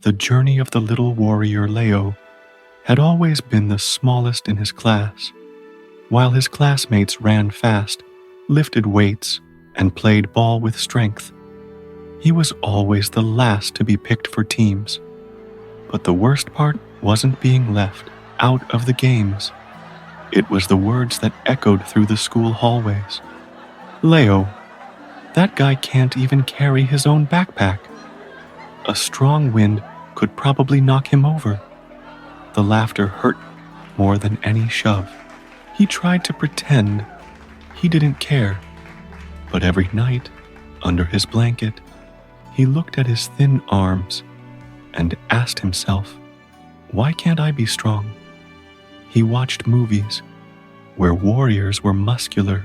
The journey of the little warrior Leo had always been the smallest in his class. While his classmates ran fast, lifted weights, and played ball with strength, he was always the last to be picked for teams. But the worst part wasn't being left out of the games. It was the words that echoed through the school hallways. "Leo, that guy can't even carry his own backpack. A strong wind could probably knock him over." The laughter hurt more than any shove. He tried to pretend he didn't care, but every night, under his blanket, he looked at his thin arms and asked himself, "Why can't I be strong?" He watched movies where warriors were muscular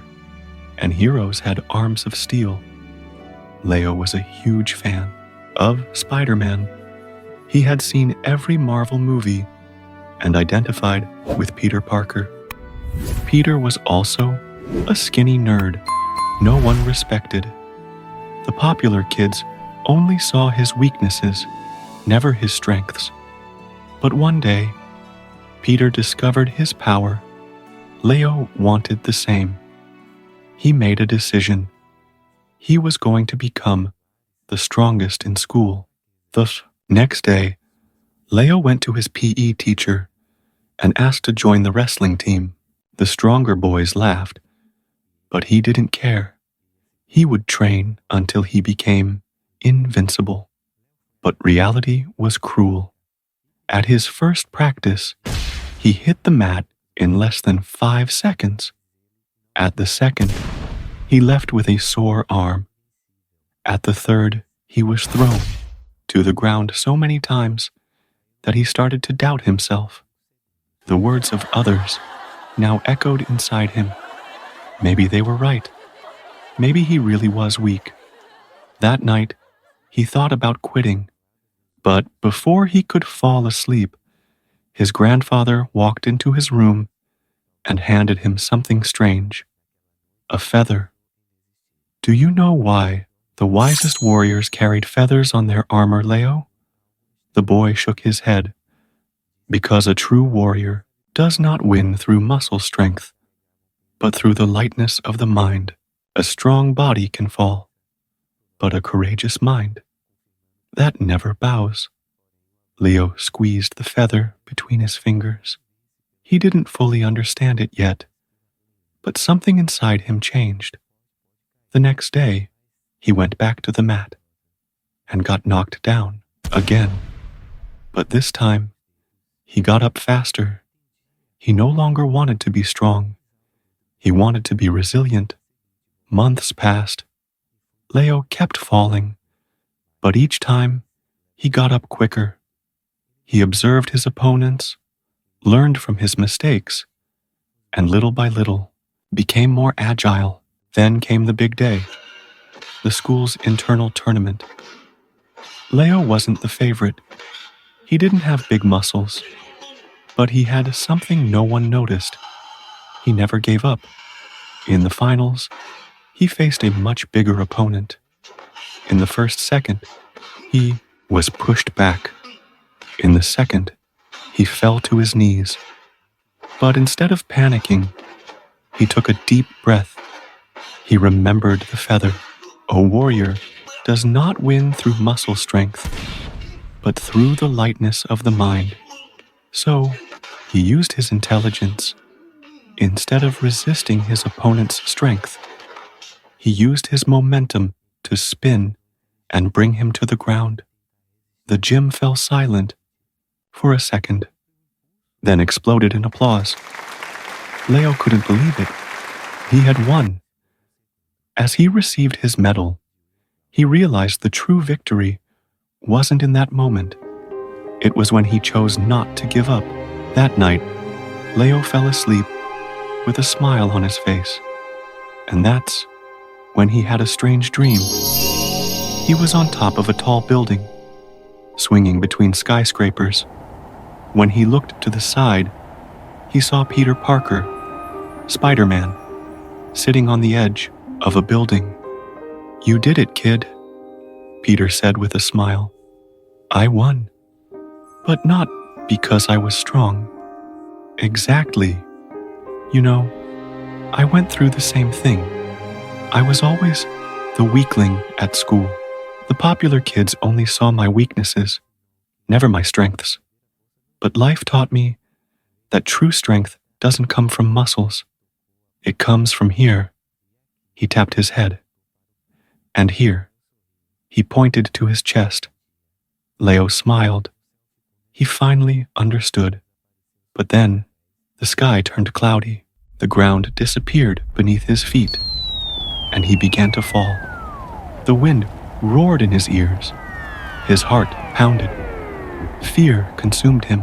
and heroes had arms of steel. Leo was a huge fan of Spider-Man. He had seen every Marvel movie and identified with Peter Parker. Peter was also a skinny nerd no one respected. The popular kids only saw his weaknesses, never his strengths. But one day, Peter discovered his power. Leo wanted the same. He made a decision. He was going to become the strongest in school. The next day, Leo went to his PE teacher and asked to join the wrestling team. The stronger boys laughed, but he didn't care. He would train until he became invincible. But reality was cruel. At his first practice, he hit the mat in less than 5 seconds. At the second, he left with a sore arm. At the third, he was thrown to the ground so many times that he started to doubt himself. The words of others now echoed inside him. Maybe they were right. Maybe he really was weak. That night, he thought about quitting. But before he could fall asleep, his grandfather walked into his room and handed him something strange. A feather. "Do you know why the wisest warriors carried feathers on their armor, Leo?" The boy shook his head. "Because a true warrior does not win through muscle strength, but through the lightness of the mind. A strong body can fall, but a courageous mind, that never bows." Leo squeezed the feather between his fingers. He didn't fully understand it yet, but something inside him changed. The next day, he went back to the mat and got knocked down again. But this time, he got up faster. He no longer wanted to be strong. He wanted to be resilient. Months passed. Leo kept falling, but each time, he got up quicker. He observed his opponents, learned from his mistakes, and little by little became more agile. Then came the big day, the school's internal tournament. Leo wasn't the favorite. He didn't have big muscles, but he had something no one noticed. He never gave up. In the finals, he faced a much bigger opponent. In the first second, he was pushed back. In the second, he fell to his knees. But instead of panicking, he took a deep breath. He remembered the feather. A warrior does not win through muscle strength, but through the lightness of the mind. So, he used his intelligence. Instead of resisting his opponent's strength, he used his momentum to spin and bring him to the ground. The gym fell silent for a second, then exploded in applause. Leo couldn't believe it. He had won. As he received his medal, he realized the true victory wasn't in that moment. It was when he chose not to give up. That night, Leo fell asleep with a smile on his face. And that's when he had a strange dream. He was on top of a tall building, swinging between skyscrapers. When he looked to the side, he saw Peter Parker, Spider-Man, sitting on the edge of a building. "You did it, kid," Peter said with a smile. "I won." But not because I was strong. Exactly. You know, I went through the same thing. I was always the weakling at school. The popular kids only saw my weaknesses, never my strengths. But life taught me that true strength doesn't come from muscles. It comes from here. He tapped his head. And here. He pointed to his chest. Leo smiled. He finally understood. But then, the sky turned cloudy. The ground disappeared beneath his feet, and he began to fall. The wind roared in his ears. His heart pounded. Fear consumed him.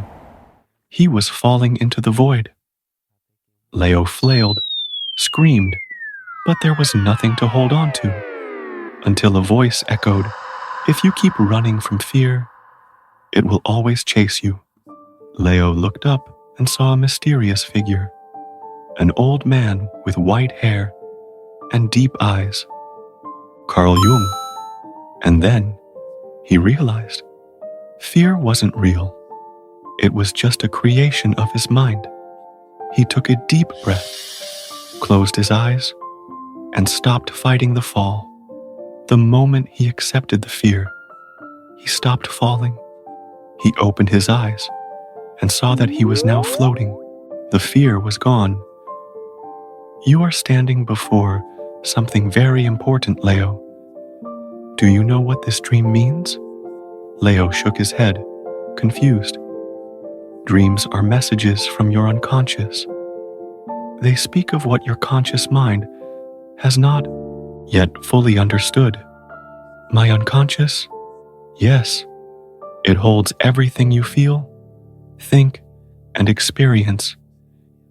He was falling into the void. Leo flailed, screamed, but there was nothing to hold on to, until a voice echoed, "If you keep running from fear, it will always chase you." Leo looked up and saw a mysterious figure, an old man with white hair and deep eyes. Carl Jung. And then he realized fear wasn't real. It was just a creation of his mind. He took a deep breath, closed his eyes, and stopped fighting the fall. The moment he accepted the fear, he stopped falling. He opened his eyes and saw that he was now floating. The fear was gone. You are standing before something very important, Leo. Do you know what this dream means? Leo shook his head, confused. Dreams are messages from your unconscious. They speak of what your conscious mind has not yet fully understood. My unconscious? Yes, it holds everything you feel, think, and experience,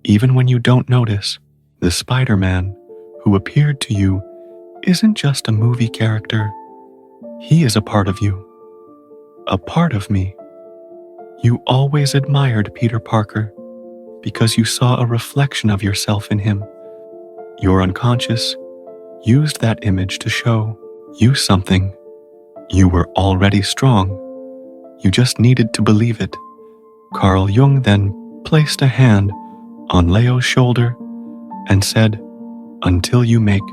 even when you don't notice. The Spider-Man who appeared to you isn't just a movie character. He is a part of you, a part of me. You always admired Peter Parker because you saw a reflection of yourself in him. Your unconscious used that image to show you something. You were already strong. You just needed to believe it. Carl Jung then placed a hand on Leo's shoulder and said, "Until you make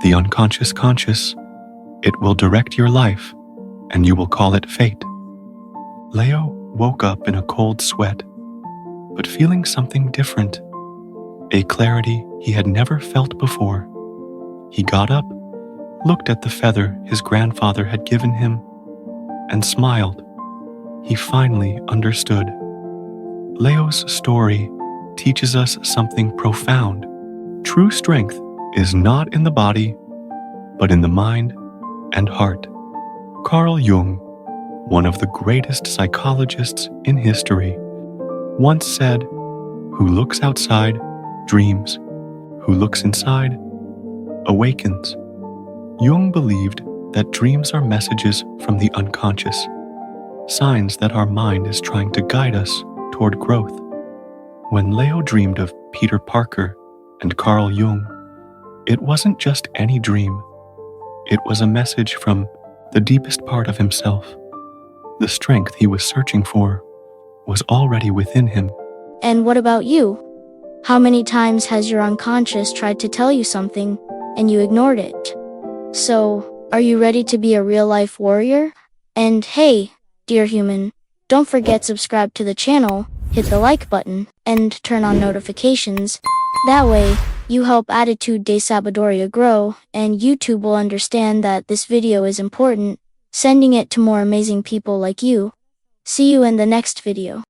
the unconscious conscious, it will direct your life, and you will call it fate." Leo woke up in a cold sweat, but feeling something different, a clarity he had never felt before. He got up, looked at the feather his grandfather had given him, and smiled. He finally understood. Leo's story teaches us something profound. True strength is not in the body, but in the mind and heart. Carl Jung, one of the greatest psychologists in history, once said, "Who looks outside dreams, who looks inside awakens." Jung believed that dreams are messages from the unconscious, signs that our mind is trying to guide us toward growth. When Leo dreamed of Peter Parker and Carl Jung, it wasn't just any dream. It was a message from the deepest part of himself. The strength he was searching for was already within him. And what about you? How many times has your unconscious tried to tell you something and you ignored it? So, are you ready to be a real-life warrior? And hey, dear human, don't forget subscribe to the channel, hit the like button, and turn on notifications. That way, you help Attitude de Sabiduría grow, and YouTube will understand that this video is important, sending it to more amazing people like you. See you in the next video.